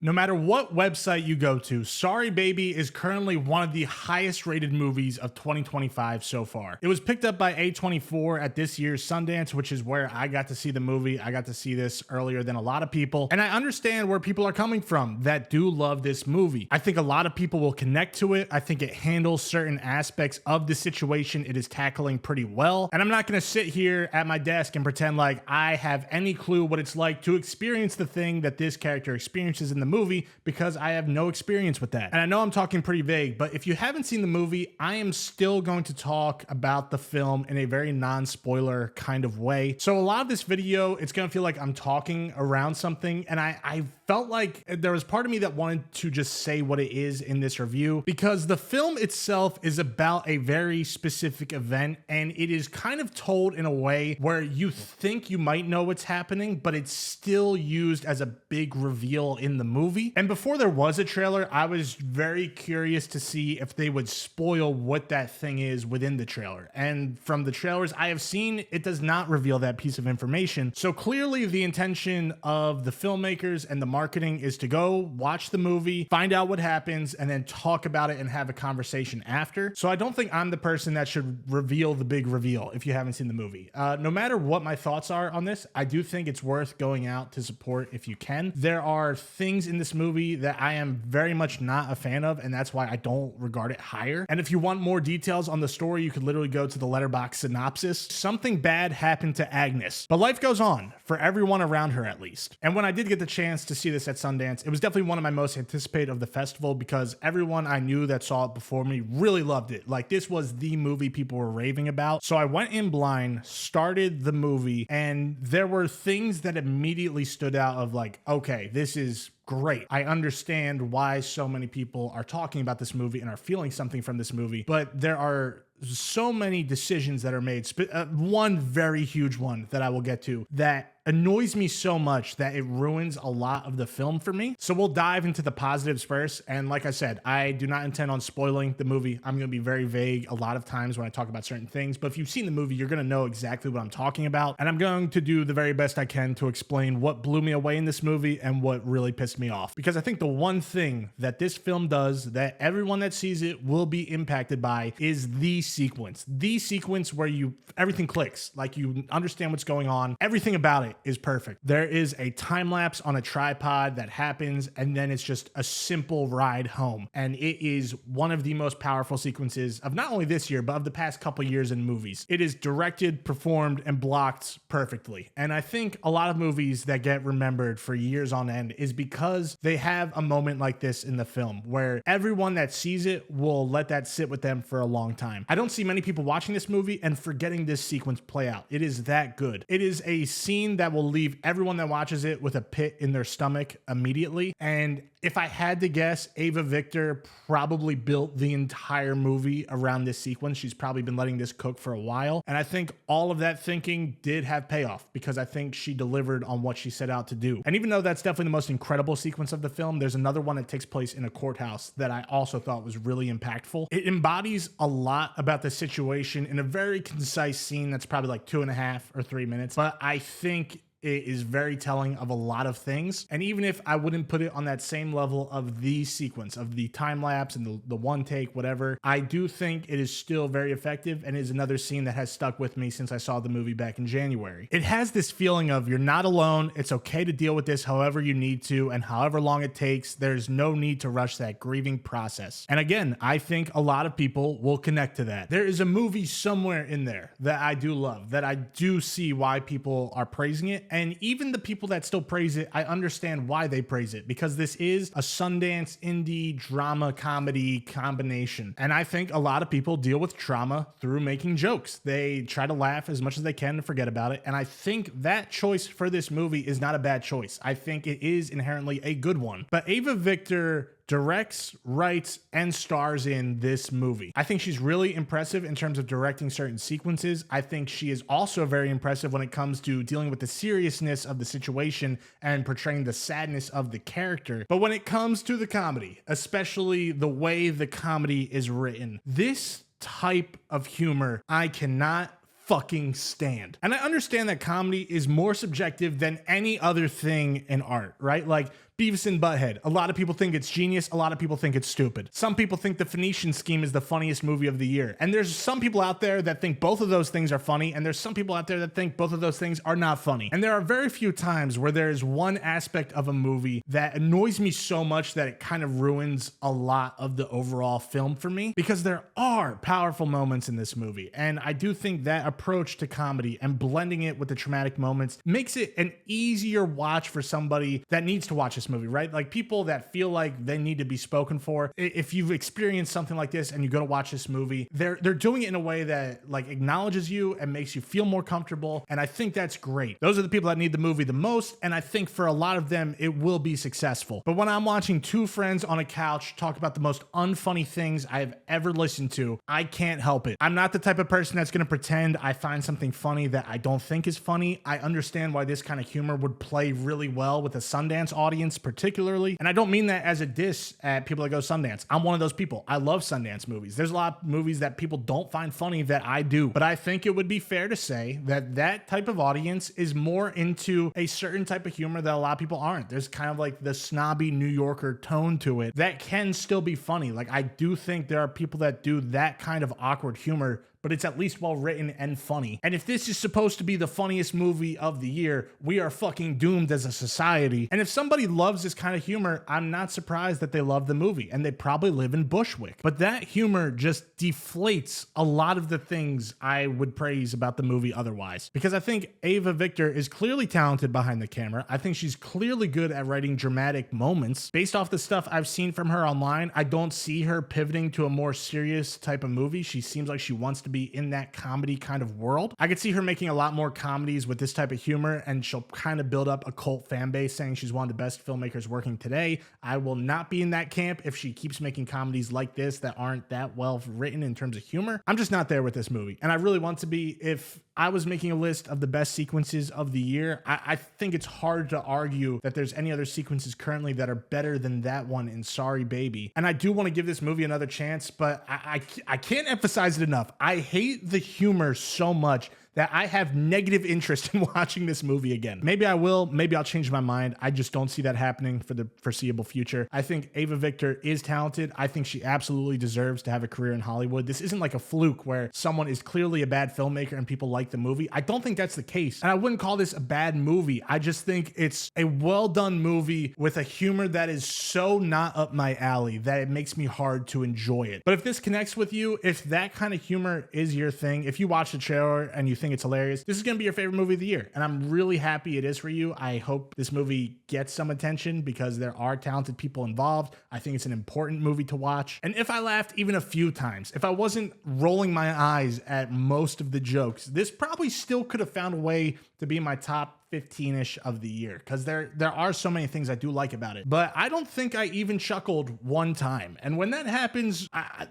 No matter what website you go to, Sorry Baby is currently one of the highest rated movies of 2025 so far. It was picked up by A24 at this year's Sundance, which is where I got to see the movie. I got to see this earlier than a lot of people, and I understand where people are coming from that do love this movie. I think a lot of people will connect to it. I think it handles certain aspects of the situation it is tackling pretty well, and I'm not going to sit here at my desk and pretend like I have any clue what it's like to experience the thing that this character experiences in the movie, because I have no experience with that. And I know I'm talking pretty vague, but if you haven't seen the movie, I am still going to talk about the film in a very non-spoiler kind of way. So a lot of this video, it's going to feel like I'm talking around something, and I felt like there was part of me that wanted to just say what it is in this review, because the film itself is about a very specific event, and it is kind of told in a way where you think you might know what's happening, but it's still used as a big reveal in the movie. And before there was a trailer, I was very curious to see if they would spoil what that thing is within the trailer. And from the trailers I have seen, it does not reveal that piece of information. So clearly the intention of the filmmakers and the marketing is to go watch the movie, find out what happens, and then talk about it and have a conversation after. So I don't think I'm the person that should reveal the big reveal if you haven't seen the movie. No matter what my thoughts are on this, I do think it's worth going out to support if you can. There are things in this movie that I am very much not a fan of, and that's why I don't regard it higher. And if you want more details on the story, you could literally go to the Letterboxd synopsis. Something bad happened to Agnes, but life goes on for everyone around her, at least. And when I did get the chance to see this at Sundance, it was definitely one of my most anticipated of the festival, because everyone I knew that saw it before me really loved it. Like, this was the movie people were raving about. So I went in blind, started the movie, and there were things that immediately stood out of like, okay, this is great. I understand why so many people are talking about this movie and are feeling something from this movie, but there are so many decisions that are made. One very huge one that I will get to that annoys me so much that it ruins a lot of the film for me. So we'll dive into the positives first. And like I said, I do not intend on spoiling the movie. I'm going to be very vague a lot of times when I talk about certain things, but if you've seen the movie, you're going to know exactly what I'm talking about. And I'm going to do the very best I can to explain what blew me away in this movie and what really pissed me off. Because I think the one thing that this film does that everyone that sees it will be impacted by is the sequence where everything clicks. Like, you understand what's going on. Everything about it is perfect. There is a time lapse on a tripod that happens, and then it's just a simple ride home. And it is one of the most powerful sequences of not only this year, but of the past couple years in movies. It is directed, performed, and blocked perfectly. And I think a lot of movies that get remembered for years on end is because they have a moment like this in the film where everyone that sees it will let that sit with them for a long time. I don't see many people watching this movie and forgetting this sequence play out. It is that good. It is a scene that will leave everyone that watches it with a pit in their stomach immediately. And if I had to guess, Eva Victor probably built the entire movie around this sequence. She's probably been letting this cook for a while. And I think all of that thinking did have payoff, because I think she delivered on what she set out to do. And even though that's definitely the most incredible sequence of the film, there's another one that takes place in a courthouse that I also thought was really impactful. It embodies a lot about the situation in a very concise scene that's probably like 2.5 or 3 minutes. But I think it is very telling of a lot of things. And even if I wouldn't put it on that same level of the sequence, of the time lapse and the one take, whatever, I do think it is still very effective, and is another scene that has stuck with me since I saw the movie back in January. It has this feeling of you're not alone. It's okay to deal with this however you need to, and however long it takes. There's no need to rush that grieving process. And again, I think a lot of people will connect to that. There is a movie somewhere in there that I do love, that I do see why people are praising it. And even the people that still praise it, I understand why they praise it, because this is a Sundance indie drama comedy combination. And I think a lot of people deal with trauma through making jokes. They try to laugh as much as they can to forget about it. And I think that choice for this movie is not a bad choice. I think it is inherently a good one. But Eva Victor directs, writes, and stars in this movie. I think she's really impressive in terms of directing certain sequences. I think she is also very impressive when it comes to dealing with the seriousness of the situation and portraying the sadness of the character. But when it comes to the comedy, especially the way the comedy is written, this type of humor I cannot fucking stand. And I understand that comedy is more subjective than any other thing in art, right? Like, Beavis and Butthead. A lot of people think it's genius. A lot of people think it's stupid. Some people think The Phoenician Scheme is the funniest movie of the year. And there's some people out there that think both of those things are funny, and there's some people out there that think both of those things are not funny. And there are very few times where there is one aspect of a movie that annoys me so much that it kind of ruins a lot of the overall film for me, because there are powerful moments in this movie. And I do think that approach to comedy and blending it with the traumatic moments makes it an easier watch for somebody that needs to watch this movie, right? Like people that feel like they need to be spoken for. If you've experienced something like this and you go to watch this movie, they're doing it in a way that like acknowledges you and makes you feel more comfortable. And I think that's great. Those are the people that need the movie the most. And I think for a lot of them, it will be successful. But when I'm watching two friends on a couch talk about the most unfunny things I have ever listened to, I can't help it. I'm not the type of person that's going to pretend I find something funny that I don't think is funny. I understand why this kind of humor would play really well with a Sundance audience particularly. And I don't mean that as a diss at people that go Sundance. I'm one of those people. I love Sundance movies. There's a lot of movies that people don't find funny that I do. But I think it would be fair to say that that type of audience is more into a certain type of humor that a lot of people aren't. There's kind of like the snobby New Yorker tone to it that can still be funny. Like I do think there are people that do that kind of awkward humor, but it's at least well written and funny. And if this is supposed to be the funniest movie of the year, we are fucking doomed as a society. And if somebody loves this kind of humor, I'm not surprised that they love the movie, and they probably live in Bushwick. But that humor just deflates a lot of the things I would praise about the movie otherwise. Because I think Eva Victor is clearly talented behind the camera. I think she's clearly good at writing dramatic moments. Based off the stuff I've seen from her online, I don't see her pivoting to a more serious type of movie. She seems like she wants to be in that comedy kind of world. I could see her making a lot more comedies with this type of humor, and she'll kind of build up a cult fan base saying she's one of the best filmmakers working today. I will not be in that camp if she keeps making comedies like this that aren't that well written in terms of humor. I'm just not there with this movie, and I really want to be. If I was making a list of the best sequences of the year, I think it's hard to argue that there's any other sequences currently that are better than that one in Sorry Baby. And I do want to give this movie another chance, but I can't emphasize it enough. I hate the humor so much that I have negative interest in watching this movie again. Maybe I will, maybe I'll change my mind. I just don't see that happening for the foreseeable future. I think Eva Victor is talented. I think she absolutely deserves to have a career in Hollywood. This isn't like a fluke where someone is clearly a bad filmmaker and people like the movie. I don't think that's the case. And I wouldn't call this a bad movie. I just think it's a well done movie with a humor that is so not up my alley that it makes me hard to enjoy it. But if this connects with you, if that kind of humor is your thing, if you watch the trailer and you think it's hilarious, this is going to be your favorite movie of the year. And I'm really happy it is for you. I hope this movie gets some attention because there are talented people involved. I think it's an important movie to watch. And if I laughed even a few times, if I wasn't rolling my eyes at most of the jokes, this probably still could have found a way to be in my top 15-ish of the year, because there are so many things I do like about it. But I don't think I even chuckled one time. And when that happens,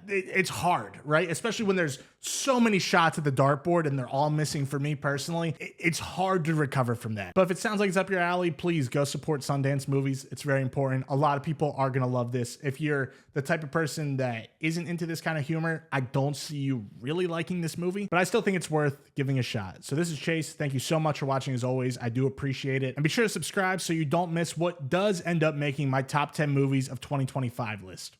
it's hard, right? Especially when there's so many shots at the dartboard and they're all missing for me personally. It's hard to recover from that. But if it sounds like it's up your alley, please go support Sundance movies. It's very important. A lot of people are going to love this. If you're the type of person that isn't into this kind of humor, I don't see you really liking this movie, but I still think it's worth giving a shot. So this is Chase. Thank you so much for watching as always. I do appreciate it. And be sure to subscribe so you don't miss what does end up making my top 10 movies of 2025 list.